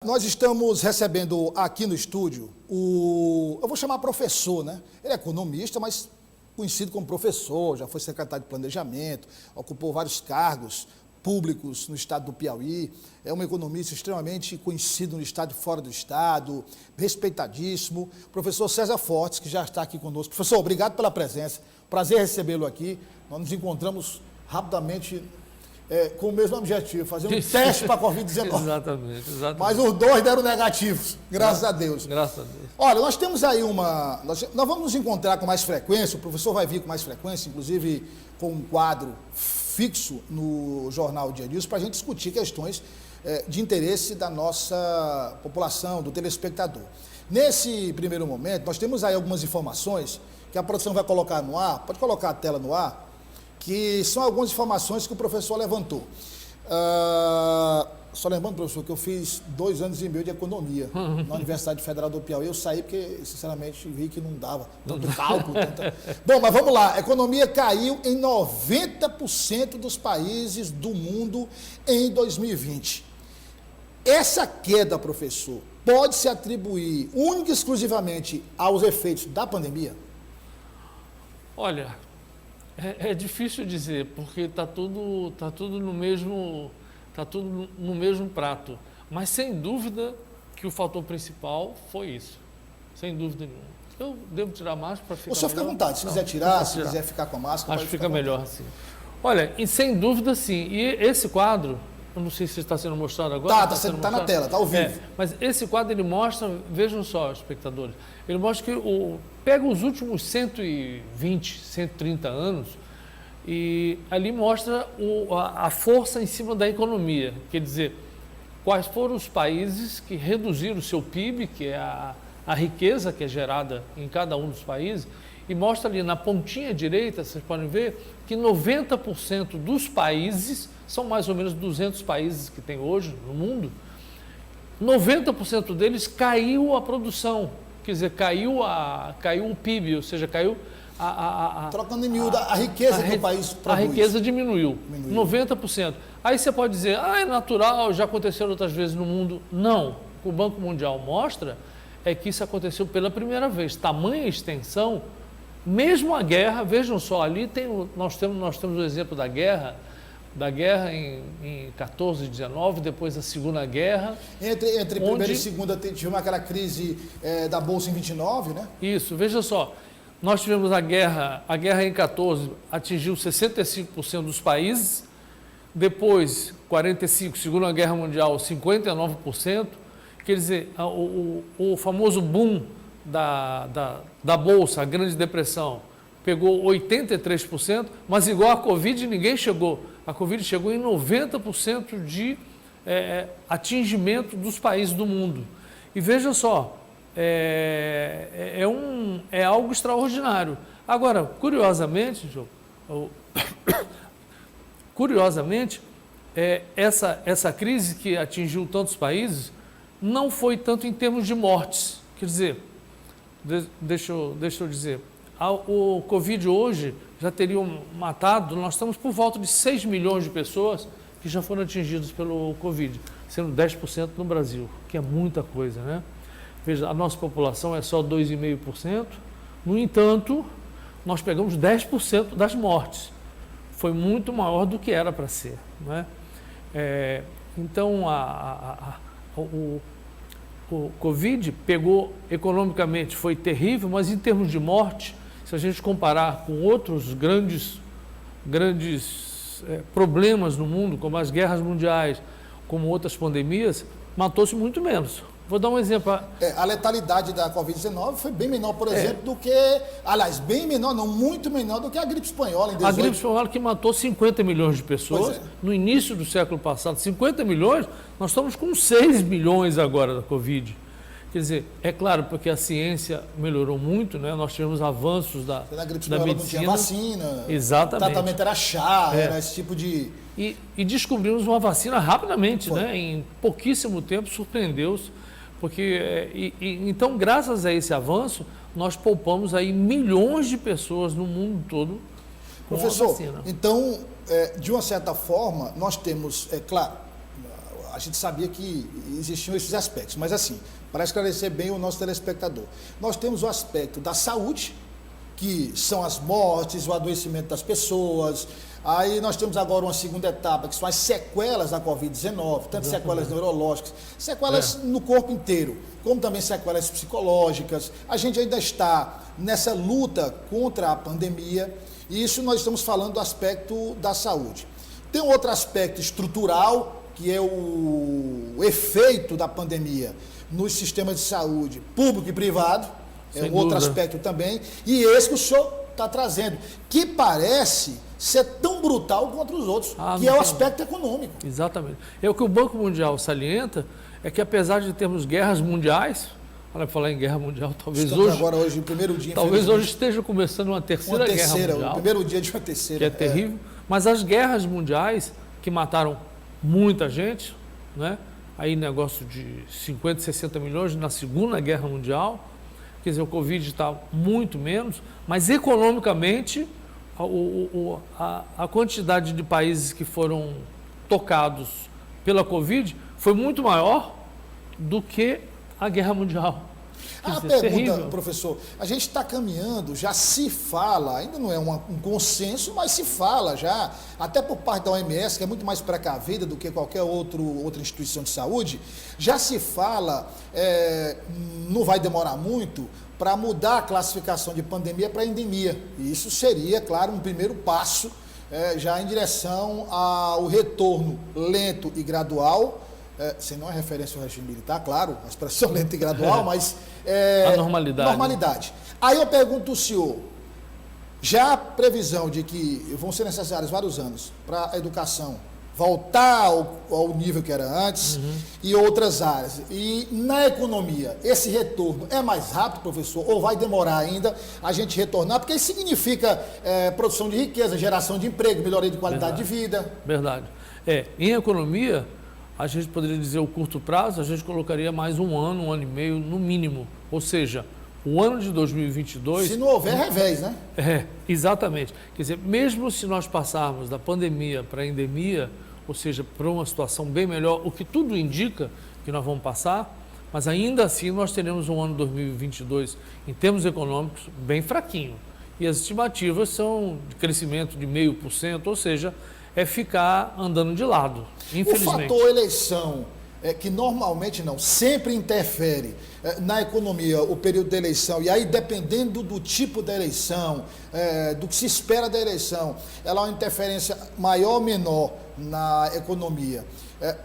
Nós estamos recebendo aqui no estúdio eu vou chamar professor, né? Ele é economista, mas conhecido como professor, já foi secretário de planejamento, ocupou vários cargos públicos no estado do Piauí, é um economista extremamente conhecido no estado e fora do estado, respeitadíssimo, professor César Fortes, que já está aqui conosco. Professor, obrigado pela presença, prazer recebê-lo aqui. Nós nos encontramos rapidamente com o mesmo objetivo, fazer um teste para a Covid-19. Exatamente. Mas os dois deram negativos, graças a Deus. Graças a Deus. Olha, nós temos aí nós vamos nos encontrar com mais frequência, o professor vai vir com mais frequência, inclusive com um quadro fixo no Jornal Dia News, para a gente discutir questões de interesse da nossa população, do telespectador. Nesse primeiro momento, nós temos aí algumas informações que a produção vai colocar no ar, pode colocar a tela no ar, que são algumas informações que o professor levantou. Só lembrando, professor, que eu fiz 2 anos e meio de economia na Universidade Federal do Piauí. Eu saí porque, sinceramente, vi que não dava tanto cálculo. Bom, mas vamos lá. A economia caiu em 90% dos países do mundo em 2020. Essa queda, professor, pode se atribuir única e exclusivamente aos efeitos da pandemia? Olha, é difícil dizer, porque está tudo no mesmo prato. Mas, sem dúvida, que o fator principal foi isso. Sem dúvida nenhuma. Eu devo tirar a máscara para ficar O senhor fica à vontade. Se quiser tirar, se quiser ficar com a máscara, acho que fica melhor melhor assim. Olha, e sem dúvida, sim. E esse quadro, eu não sei se está sendo mostrado agora. Está na tela, está ao vivo. Mas esse quadro, ele mostra, vejam só, espectadores, ele mostra que pega os últimos 120, 130 anos e ali mostra a força em cima da economia. Quer dizer, quais foram os países que reduziram o seu PIB, que é a riqueza que é gerada em cada um dos países, e mostra ali na pontinha direita, vocês podem ver, que 90% dos países, são mais ou menos 200 países que tem hoje no mundo, 90% deles caiu a produção, quer dizer, caiu o PIB, ou seja, caiu trocando em miúdo, a riqueza que o país produz. A riqueza diminuiu 90%. Aí você pode dizer, é natural, já aconteceu outras vezes no mundo. Não, o que o Banco Mundial mostra é que isso aconteceu pela primeira vez. Tamanha extensão, mesmo a guerra, vejam só, ali nós temos o exemplo da guerra em 14, 19, depois a Segunda Guerra. Entre primeira e segunda, tivemos aquela crise da Bolsa em 29, né? Isso, veja só, nós tivemos a guerra em 14 atingiu 65% dos países, depois, 45, Segunda Guerra Mundial, 59%, quer dizer, o famoso boom da Bolsa, a Grande Depressão, pegou 83%, mas igual a Covid ninguém chegou. A Covid chegou em 90% de atingimento dos países do mundo. E veja só, é algo extraordinário. Agora, curiosamente, essa crise que atingiu tantos países não foi tanto em termos de mortes. Quer dizer, deixa eu dizer, o Covid hoje já teriam matado, nós estamos por volta de 6 milhões de pessoas que já foram atingidas pelo Covid, sendo 10% no Brasil, que é muita coisa, né? Veja, a nossa população é só 2,5%, no entanto, nós pegamos 10% das mortes. Foi muito maior do que era para ser, não é? Então, o Covid pegou economicamente, foi terrível, mas em termos de morte, se a gente comparar com outros grandes problemas no mundo, como as guerras mundiais, como outras pandemias, matou-se muito menos. Vou dar um exemplo. A letalidade da Covid-19 foi bem menor, por exemplo, do que... Aliás, bem menor, não, muito menor do que a gripe espanhola em 18. A gripe espanhola que matou 50 milhões de pessoas no início do século passado. 50 milhões, nós estamos com 6 milhões agora da Covid. Quer dizer, é claro, porque a ciência melhorou muito, né? Nós tivemos avanços da medicina. Não tinha vacina, exatamente. O tratamento era chá, era esse tipo de... E descobrimos uma vacina rapidamente, né? Em pouquíssimo tempo, surpreendeu-se. Porque, então, graças a esse avanço, nós poupamos aí milhões de pessoas no mundo todo com a vacina. Professor, então, de uma certa forma, nós temos, claro, a a gente sabia que existiam esses aspectos, mas assim, para esclarecer bem o nosso telespectador, nós temos o aspecto da saúde, que são as mortes, o adoecimento das pessoas. Aí nós temos agora uma segunda etapa, que são as sequelas da Covid-19, tanto sequelas neurológicas, sequelas no corpo inteiro, como também sequelas psicológicas. A gente ainda está nessa luta contra a pandemia, e isso nós estamos falando do aspecto da saúde. Tem um outro aspecto estrutural, que é o efeito da pandemia nos sistemas de saúde público e privado, é um outro aspecto também, e esse que o senhor está trazendo, que parece ser tão brutal contra os outros, que é o aspecto econômico. Exatamente. O que o Banco Mundial salienta é que, apesar de termos guerras mundiais, para falar em guerra mundial, talvez estamos agora hoje, o primeiro dia, talvez hoje esteja começando uma terceira guerra mundial. O primeiro dia de uma terceira. Que é terrível. Mas as guerras mundiais, que mataram muita gente, né? Aí negócio de 50, 60 milhões na Segunda Guerra Mundial, quer dizer, o Covid está muito menos, mas economicamente a quantidade de países que foram tocados pela Covid foi muito maior do que a Guerra Mundial. A pergunta, professor, a gente está caminhando, já se fala, ainda não é um consenso, mas se fala já, até por parte da OMS, que é muito mais precavida do que qualquer outra instituição de saúde, já se fala, não vai demorar muito, para mudar a classificação de pandemia para endemia. E isso seria, claro, um primeiro passo já em direção ao retorno lento e gradual, sem não é referência ao regime militar, claro, a expressão lenta e gradual, mas... a normalidade. Normalidade. Aí eu pergunto ao senhor, já há previsão de que vão ser necessários vários anos para a educação voltar ao nível que era antes e outras áreas. E na economia, esse retorno é mais rápido, professor, ou vai demorar ainda a gente retornar? Porque isso significa produção de riqueza, geração de emprego, melhoria de qualidade de vida. Verdade. Em economia, a gente poderia dizer o curto prazo, a gente colocaria mais um ano e meio no mínimo. Ou seja, o ano de 2022... Se não houver revés, né? Exatamente. Quer dizer, mesmo se nós passarmos da pandemia para a endemia, ou seja, para uma situação bem melhor, o que tudo indica que nós vamos passar, mas ainda assim nós teremos um ano 2022, em termos econômicos, bem fraquinho. E as estimativas são de crescimento de 0,5%, ou seja, é ficar andando de lado, infelizmente. O fator eleição, que normalmente não, sempre interfere na economia, o período da eleição, e aí dependendo do tipo da eleição, do que se espera da eleição, ela é uma interferência maior ou menor na economia.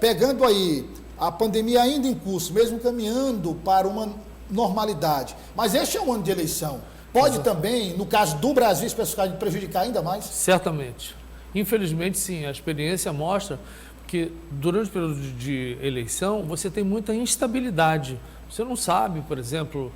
Pegando aí a pandemia ainda em curso, mesmo caminhando para uma normalidade, mas este é um ano de eleição, pode também, no caso do Brasil especificamente, prejudicar ainda mais? Certamente. Infelizmente, sim, a experiência mostra que durante o período de eleição você tem muita instabilidade. Você não sabe, por exemplo,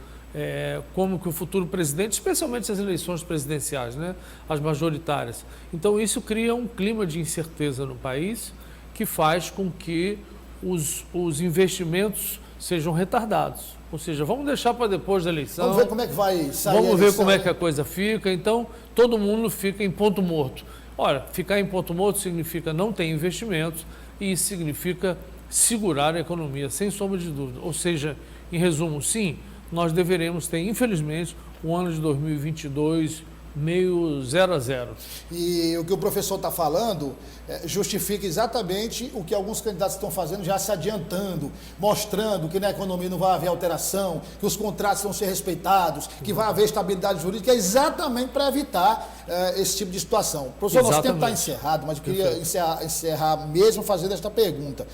como que o futuro presidente, especialmente as eleições presidenciais, né, as majoritárias. Então isso cria um clima de incerteza no país que faz com que os investimentos sejam retardados. Ou seja, vamos deixar para depois da eleição. Vamos ver como é que vai sair a eleição. Vamos ver como é que a coisa fica. Então, todo mundo fica em ponto morto. Ora, ficar em ponto morto significa não ter investimentos e isso significa segurar a economia, sem sombra de dúvida. Ou seja, em resumo, sim, nós deveremos ter, infelizmente, o ano de 2022 meio 0 a 0. E o que o professor está falando justifica exatamente o que alguns candidatos estão fazendo, já se adiantando, mostrando que na economia não vai haver alteração, que os contratos vão ser respeitados, que vai haver estabilidade jurídica, exatamente para evitar esse tipo de situação. Professor, nosso tempo está encerrado, mas eu queria encerrar mesmo fazendo esta pergunta.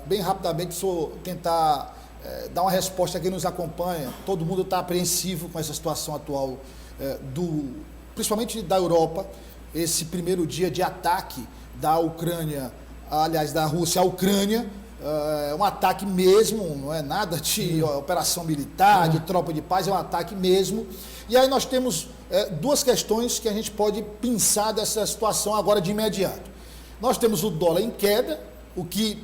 Bem rapidamente, se eu tentar dar uma resposta a quem nos acompanha, todo mundo está apreensivo com essa situação atual, principalmente da Europa, esse primeiro dia de ataque da Ucrânia, aliás, da Rússia à Ucrânia, um ataque mesmo, não é nada de operação militar, de tropa de paz, é um ataque mesmo. E aí nós temos duas questões que a gente pode pensar dessa situação agora de imediato. Nós temos o dólar em queda, o que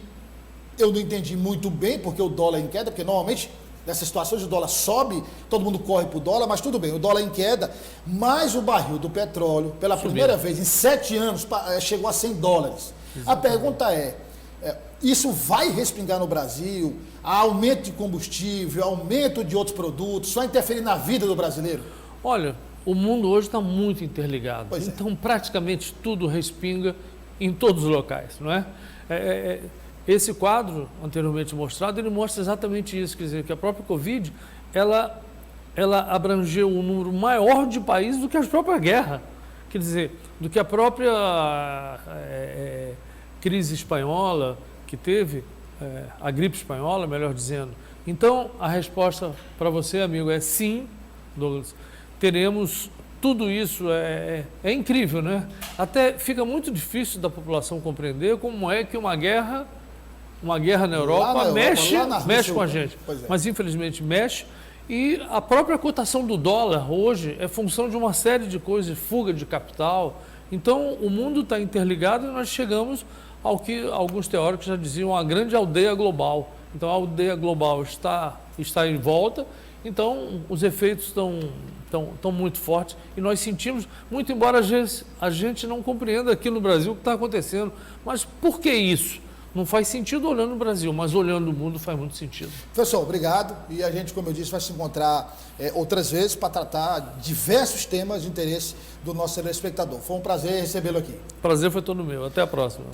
eu não entendi muito bem, porque o dólar em queda, porque normalmente nessas situações o dólar sobe, todo mundo corre para o dólar, mas tudo bem, o dólar em queda, mas o barril do petróleo, pela primeira vez em 7 anos, chegou a $100. A pergunta Isso vai respingar no Brasil? Há aumento de combustível, aumento de outros produtos, só interferir na vida do brasileiro? Olha, o mundo hoje está muito interligado. Pois é. Então, praticamente tudo respinga em todos os locais, não é? Esse quadro, anteriormente mostrado, ele mostra exatamente isso. Quer dizer, que a própria Covid, ela abrangeu um número maior de países do que a própria guerra. Quer dizer, do que a própria crise espanhola que teve, a gripe espanhola, melhor dizendo. Então, a resposta para você, amigo, é sim, Douglas. Teremos tudo isso, é incrível, né? Até fica muito difícil da população compreender como é que uma guerra na Europa mexe com a gente. Mas, infelizmente, mexe. E a própria cotação do dólar hoje é função de uma série de coisas, fuga de capital. Então, o mundo está interligado e nós chegamos ao que alguns teóricos já diziam, a grande aldeia global. Então, a aldeia global está em volta, então os efeitos estão muito fortes e nós sentimos, muito embora a gente não compreenda aqui no Brasil o que está acontecendo. Mas por que isso? Não faz sentido olhando o Brasil, mas olhando o mundo faz muito sentido. Professor, obrigado. E a gente, como eu disse, vai se encontrar outras vezes para tratar diversos temas de interesse do nosso telespectador. Foi um prazer recebê-lo aqui. Prazer foi todo meu. Até a próxima.